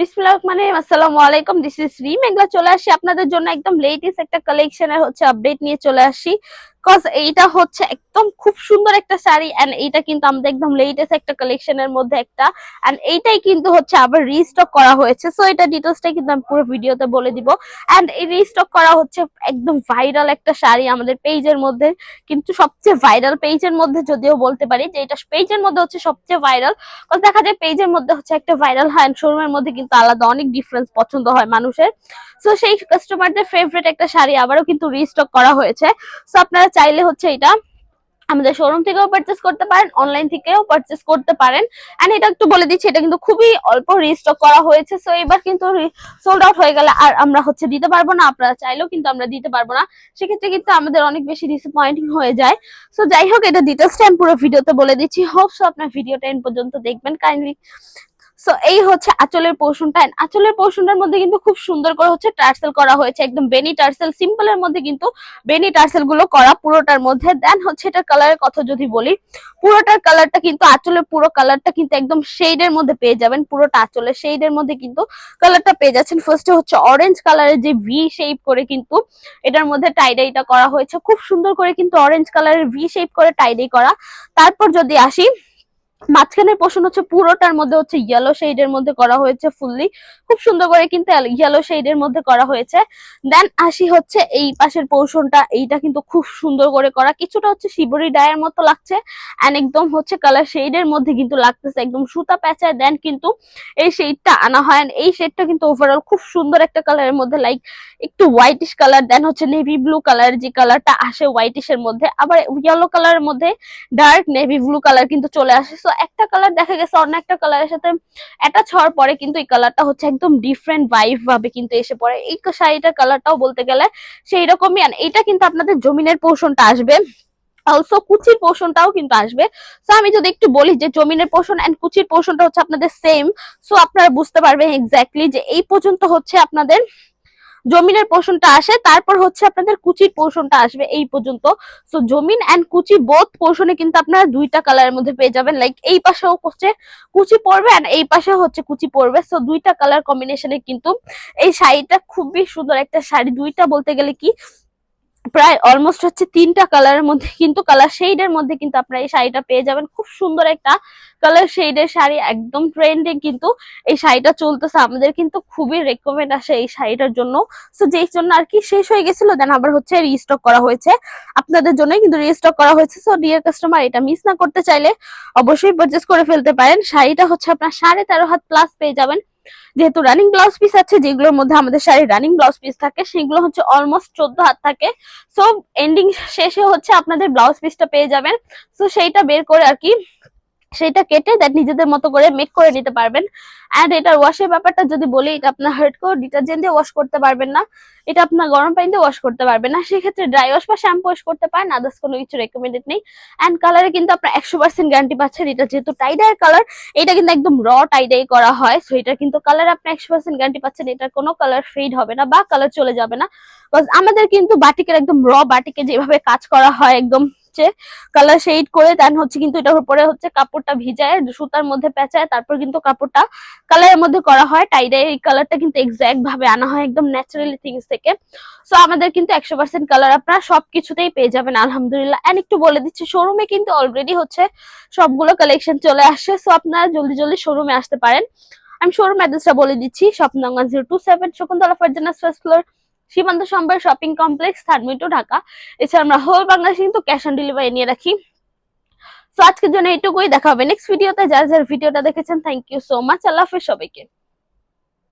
বিসমিল্লাহির রহমানির রহিম। আসসালামু আলাইকুম, দিস ইজ রিম। এগুলা চলে আসি আপনাদের জন্য একদম লেটেস্ট একটা কালেকশনের আপডেট নিয়ে চলে আসি। কজ এইটা হচ্ছে একদম খুব সুন্দর একটা শাড়ি এন্ড এইটা কিন্তু আমাদের একদম লেটেস্ট একটা কালেকশনের মধ্যে একটা এন্ড এইটাই কিন্তু আবার রিস্টক করা হয়েছে। সো এটা ডিটেইলসটা কিন্তু আমি পুরো ভিডিওতে বলে দিব। এন্ড এই রিস্টক করা হচ্ছে একদম ভাইরাল একটা শাড়ি আমাদের পেজের মধ্যে, কিন্তু সবচেয়ে ভাইরাল পেজের মধ্যে যদিও বলতে পারি যে এটা পেজের মধ্যে সবচেয়ে ভাইরাল। দেখা যায় পেজের মধ্যে একটা ভাইরাল হয়, শোরুমের মধ্যে কিন্তু আলাদা অনেক ডিফারেন্স পছন্দ হয় মানুষের। সো সেই কাস্টমারদের ফেভারিট একটা শাড়ি আবারও কিন্তু রিস্টক করা হয়েছে। সো আপনারা চাইলে এটা আমাদের শোরুম থেকেও পারচেস করতে পারেন, অনলাইন থেকেও পারচেস করতে পারেন। এন্ড এটা একটু বলে দিচ্ছি, এটা কিন্তু খুবই অল্প রিস্টক করা হয়েছে। সো এবার কিন্তু সোল্ড আউট হয়ে গেলে আর আমরা দিতে পারবো না, আপনারা চাইলেও কিন্তু আমরা দিতে পারবো না। সেক্ষেত্রে কিন্তু আমাদের অনেক বেশি ডিসঅ্যাপয়েন্টিং হয়ে যায়। সো যাই হোক, এটা ডিটেইলসটা আমি পুরো ভিডিওতে বলে দিচ্ছি। হোপ সো আপনার ভিডিওটা এন্ড পর্যন্ত দেখবেন কাইন্ডলি। সো এই আঁচলের পোর্শনটা, আঁচলের পোর্শনটার মধ্যে কিন্তু খুব সুন্দর করে টার্সেল করা হয়েছে, একদম বেনি টার্সেল, সিম্পলের মধ্যে কিন্তু বেনি টার্সেল গুলো করা পুরোটার মধ্যে। দেন এটা কালারের কথা যদি বলি, পুরোটার কালারটা কিন্তু আঁচলের পুরো কালারটা কিন্তু একদম শেডের মধ্যে পেয়ে যাবেন। পুরোটা আঁচলের শেডের মধ্যে কিন্তু কালারটা পেয়ে যাচ্ছেন। ফার্স্টে অরেঞ্জ কালারের যে ভি শেপ করে কিন্তু এটার মধ্যে টাইডাইটা করা হয়েছে, খুব সুন্দর করে কিন্তু অরেঞ্জ কালারের ভি শেপ করে টাইডাই করা। তারপর যদি আসি, মাঝখানের পোর্শন পুরোটার মধ্যে ইয়েলো শেডের মধ্যে করা হয়েছে ফুললি, খুব সুন্দর করে কিন্তু ইয়েলো শেডের মধ্যে করা হয়েছে। দেন আসি এই পাশের পোর্শনটা, এইটা কিন্তু খুব সুন্দর করে করা, কিছুটা শিবরি ডায়ের মতো লাগছে এন্ড একদম কালার শেডের মধ্যে কিন্তু লাগতেছে, একদম সুতা প্যাঁচায় দেন কিন্তু এই শেডটা আনা হয়। এই শেডটা কিন্তু ওভারঅল খুব সুন্দর একটা কালারের মধ্যে, লাইক একটু হোয়াইটিশ কালার, দেন নেভি ব্লু কালার, যে কালারটা আসে হোয়াইটিশের মধ্যে, আবার ইয়েলো কালারের মধ্যে ডার্ক নেভি ব্লু কালার কিন্তু চলে আসে। সো একটা কালার দেখা গেছে অন্য একটা কালারের সাথে অ্যাটাচ হওয়ার পরে কিন্তু এই কালারটা একদম ডিফারেন্ট ভাইব ভাবে কিন্তু এসে পড়ে। এই শাড়িটার কালারটাও বলতে গেলে সেই রকমই। এটা কিন্তু আপনাদের জমিনের পোর্শনটা আসবে, অলসো কুচির পোর্শনটাও কিন্তু আসবে। সো আমি যদি একটু বলি যে জমিনের পোর্শন এন্ড কুচির পোর্শনটা আপনাদের সেম, সো আপনারা বুঝতে পারবেন এক্স্যাক্টলি যে এই পর্যন্ত আপনাদের জমিনের পোর্শনটা আসে, তারপর আপনাদের কুচির পোর্শনটা আসবে এই পর্যন্ত। সো জমিন এন্ড কুচি বোথ পোর্শনে কিন্তু আপনারা দুইটা কালারের মধ্যে পেয়ে যাবেন, লাইক এই পাশেও কুচি পড়বে এন্ড এই পাশেও কুচি পড়বে। সো দুইটা কালার কম্বিনেশনে কিন্তু এই শাড়িটা খুবই সুন্দর একটা শাড়ি। দুইটা বলতে গেলে কি প্রায় অলমোস্ট তিনটা কালারের মধ্যে কিন্তু কালার শেডের মধ্যে কিন্তু আপনারা এই শাড়িটা পেয়ে যাবেন। খুব সুন্দর একটা কালার শেডের শাড়ি, একদম ট্রেন্ডে কিন্তু এই শাড়িটা চলতেছে, আমাদের কিন্তু খুবই রেকমেন্ড আসে এই শাড়িটার জন্য। সো যেই জন্য আর কি শেষ হয়ে গেছিল, দেন আবার রিস্টক করা হয়েছে, আপনাদের জন্যই কিন্তু রিস্টক করা হয়েছে। সো ডিয়ার কাস্টমার, এটা মিস না করতে চাইলে অবশ্যই পারচেস করে ফেলতে পারেন। শাড়িটা আপনার 13.5 হাত প্লাস পেয়ে যাবেন। যেহেতু রানিং ব্লাউজ পিস আছে, যেগুলোর মধ্যে আমাদের শাড়ির রানিং ব্লাউজ পিস থাকে, সেগুলো অলমোস্ট 14 হাত থাকে। সো এন্ডিং শেষে আপনাদের ব্লাউজ পিসটা পেয়ে যাবেন। সো সেইটা বের করে আর কি সেটা কেটে দ্যাট নিজেদের মতো করে মেক করে নিতে পারবেন। এন্ড এটার ওয়াশের ব্যাপারটা যদি বলি, এটা আপনার হার্ডকোর ডিটারজেন্ট দিয়ে ওয়াশ করতে পারবেন না, এটা আপনার গরম পানি দিয়ে ওয়াশ করতে পারবেন না। সেক্ষেত্রে ড্রাই ওয়াশ বা শ্যাম্পু ওয়াশ করতে পারেন, আদার্স কোনো কিছু রেকমেন্ডেড নেই। এন্ড কালারে কিন্তু আপনার 100% গ্যারান্টি পাচ্ছেন। এটা যেহেতু টাইডাই কালার, এটা কিন্তু একদম র টাইডাই করা হয়, সো এটা কিন্তু কালার আপনি 100% গ্যারান্টি পাচ্ছেন, এটার কোনো কালার ফেড হবে না বা কালার চলে যাবে না। আমাদের কিন্তু বাটিকের একদম র বাটিকে যেভাবে কাজ করা হয়, একদম কালার শেড করে দেন কিন্তু এটার উপরে কাপড়টা ভিজায় সুতার মধ্যে পেঁচায়, তারপর কিন্তু কাপড়টা কালারের মধ্যে করা হয়। টাইডাই এই কালারটা কিন্তু এক্সাক্ট ভাবে আনা হয় একদম ন্যাচারালি থিংস থেকে। সো আমাদের কিন্তু 100% কালার আপনারা সবকিছুতেই পেয়ে যাবেন আলহামদুলিল্লাহ। এন্ড একটু বলে দিচ্ছি, শোরুমে কিন্তু অলরেডি সবগুলো কালেকশন চলে আসছে। সো আপনারা জলদি জলদি শোরুমে আসতে পারেন। আমি শোরুম অ্যাড্রেসটা বলে দিচ্ছি, শপ নং 027 শকুন্তলা ফারজানা ফার্স্ট ফ্লোর, সীমান্ত সম্ভার শপিং কমপ্লেক্স, থার্মিটো, ঢাকা। এছাড়া আমরা হোল বাংলাদেশে কিন্তু ক্যাশ অন ডেলিভারি নিয়ে রাখি। সো আজকের জন্য এটুকুই, দেখা হবে নেক্সট ভিডিওতে। যারা যারা ভিডিওটা দেখেছেন, থ্যাংক ইউ সো মাচ। আল্লাহ হাফেজ সবাইকে।